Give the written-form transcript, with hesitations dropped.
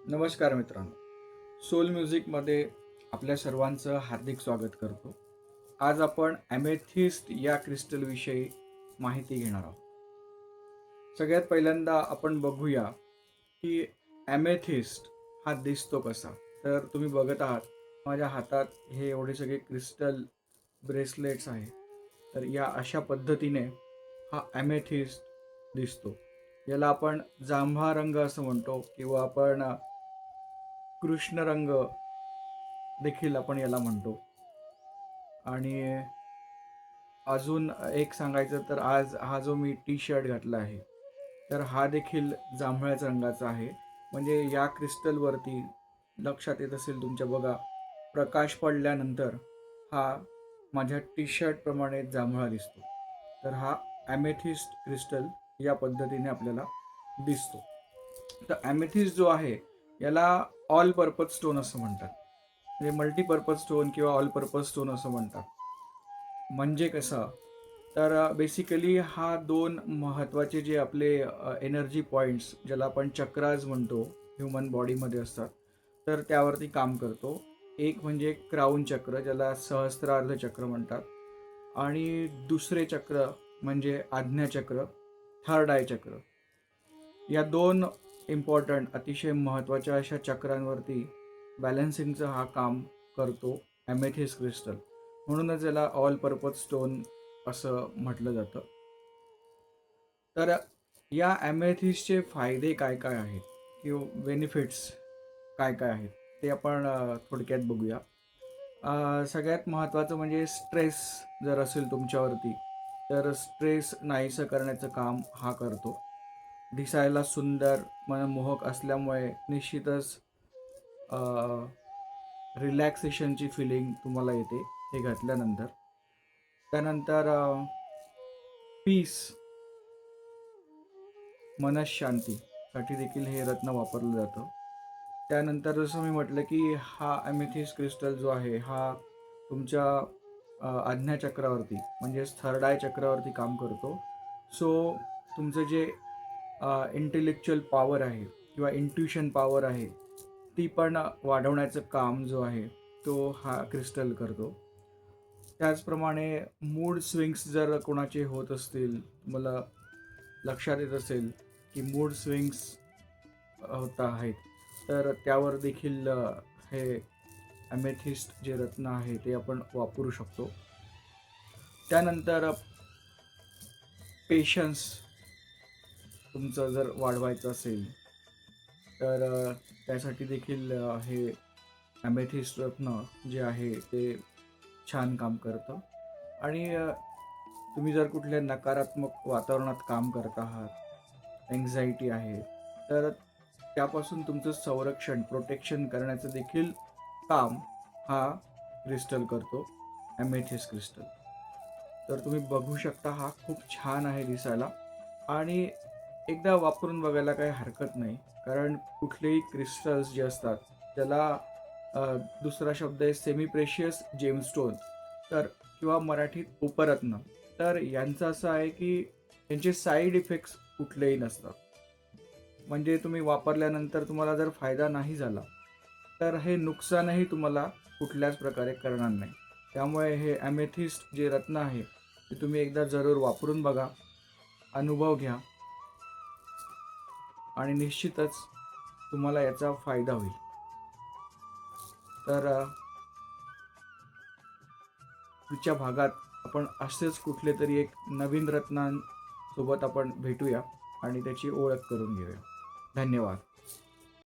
नमस्कार मित्रांनो, सोल म्युझिकमध्ये आपल्या सर्वांचं हार्दिक स्वागत करतो. आज आपण ॲमेथिस्ट या क्रिस्टलविषयी माहिती घेणार आहोत. सगळ्यात पहिल्यांदा आपण बघूया की ॲमेथिस्ट हा दिसतो कसा. तर तुम्ही बघत आहात माझ्या हातात हे एवढे सगळे क्रिस्टल ब्रेसलेट्स आहे. तर या अशा पद्धतीने हा ॲमेथिस्ट दिसतो. याला आपण जांभळा रंग असं म्हणतो किंवा आपण कृष्ण रंग देखील आपण याला म्हणतो. आणि अजून एक सांगायचं तर आज हा जो मी टी शर्ट घातला आहे तर हा देखील जांभळ्याच्या रंगाचा आहे. म्हणजे या क्रिस्टलवरती लक्षात येत असेल तुमच्या बघा, प्रकाश पडल्यानंतर हा माझ्या टी शर्टप्रमाणे जांभळा दिसतो. तर हा ॲमेथिस्ट क्रिस्टल या पद्धतीने आपल्याला दिसतो. तर ॲमेथिस्ट जो आहे याला ऑल पर्पज स्टोन असं म्हणतात. म्हणजे मल्टीपर्पज स्टोन किंवा ऑल पर्पज स्टोन असं म्हणतात. म्हणजे कसं, तर बेसिकली हा दोन महत्त्वाचे जे आपले एनर्जी पॉईंट्स ज्याला आपण चक्राज म्हणतो ह्युमन बॉडीमध्ये असतात, तर त्यावरती काम करतो. एक म्हणजे क्राऊन चक्र ज्याला सहस्त्रार्ध चक्र म्हणतात, आणि दुसरे चक्र म्हणजे आज्ञाचक्र, थर्ड आय चक्र. या दोन इम्पॉर्टंट अतिशय महत्त्वाच्या अशा चक्रांवरती बॅलन्सिंगचं हा काम करतो ॲमेथिस्ट क्रिस्टल. म्हणूनच याला ऑल पर्पज स्टोन असं म्हटलं जातं. तर या ॲमेथिस्टचे फायदे काय काय आहेत किंवा बेनिफिट्स काय काय आहेत ते आपण थोडक्यात बघूया. सगळ्यात महत्त्वाचं म्हणजे स्ट्रेस जर असेल तुमच्यावरती तर स्ट्रेस नाहीसं करण्याचं काम हा करतो. दिसायला सुंदर मनमोहक असल्यामुळे निश्चितच रिलॅक्सेशनची फिलिंग तुम्हाला येते हे घातल्यानंतर. त्यानंतर पीस, मनःशांतीसाठी देखील हे रत्न वापरलं जातं. त्यानंतर जसं मी म्हटलं की हा ॲमेथिस्ट क्रिस्टल जो आहे हा तुमच्या आज्ञाचक्रावरती म्हणजेच थर्ड आय चक्रावरती काम करतो. सो तुमचं जे इंटेलेक्च्युअल पॉवर आहे किंवा इंट्युशन पॉवर आहे ती पण वाढवण्याचं काम जो आहे तो हा क्रिस्टल करतो. त्याचप्रमाणे मूड स्विंग्स जर कोणाचे होत असतील, तुम्हाला लक्षात येत असेल की मूड स्विंग्स होत आहेत, तर त्यावर देखील हे ॲमेथिस्ट जे रत्न आहे ते आपण वापरू शकतो. त्यानंतर पेशन्स तुमचं जर वाढवायचं असेल तर त्यासाठी देखील हे ॲमेथिस्ट रत्न जे आहे ते छान काम करतं. आणि तुम्ही जर कुठल्या नकारात्मक वातावरणात काम करत आहात, एन्झायटी आहे, तर त्यापासून तुमचं संरक्षण प्रोटेक्शन करण्याचं देखील काम हा क्रिस्टल करतो, ॲमेथिस्ट क्रिस्टल. तर तुम्ही बघू शकता हा खूप छान आहे दिसायला. आणि एकदा वापरून बघायला काही हरकत नाही, कारण कुठलेही क्रिस्टल्स जे असतात त्याला दुसरा शब्द आहे सेमी प्रेशियस जेमस्टोन, तर किंवा मराठीत उपरत्न. तर यांचं असं आहे की यांचे साईड इफेक्ट्स कुठलेही नसतात. म्हणजे तुम्ही वापरल्यानंतर तुम्हाला जर फायदा नाही झाला तर हे नुकसानही तुम्हाला कुठल्याच प्रकारे करणार नाही. त्यामुळे हे ॲमेथिस्ट जे रत्न आहे ते तुम्ही एकदा जरूर वापरून बघा, अनुभव घ्या, आणि निश्चितच तुम्हाला याचा फायदा होईल. तर पुढच्या भागात आपण असेच कुठले तरी एक नवीन रत्नांसोबत आपण भेटूया आणि त्याची ओळख करून घेऊया. धन्यवाद.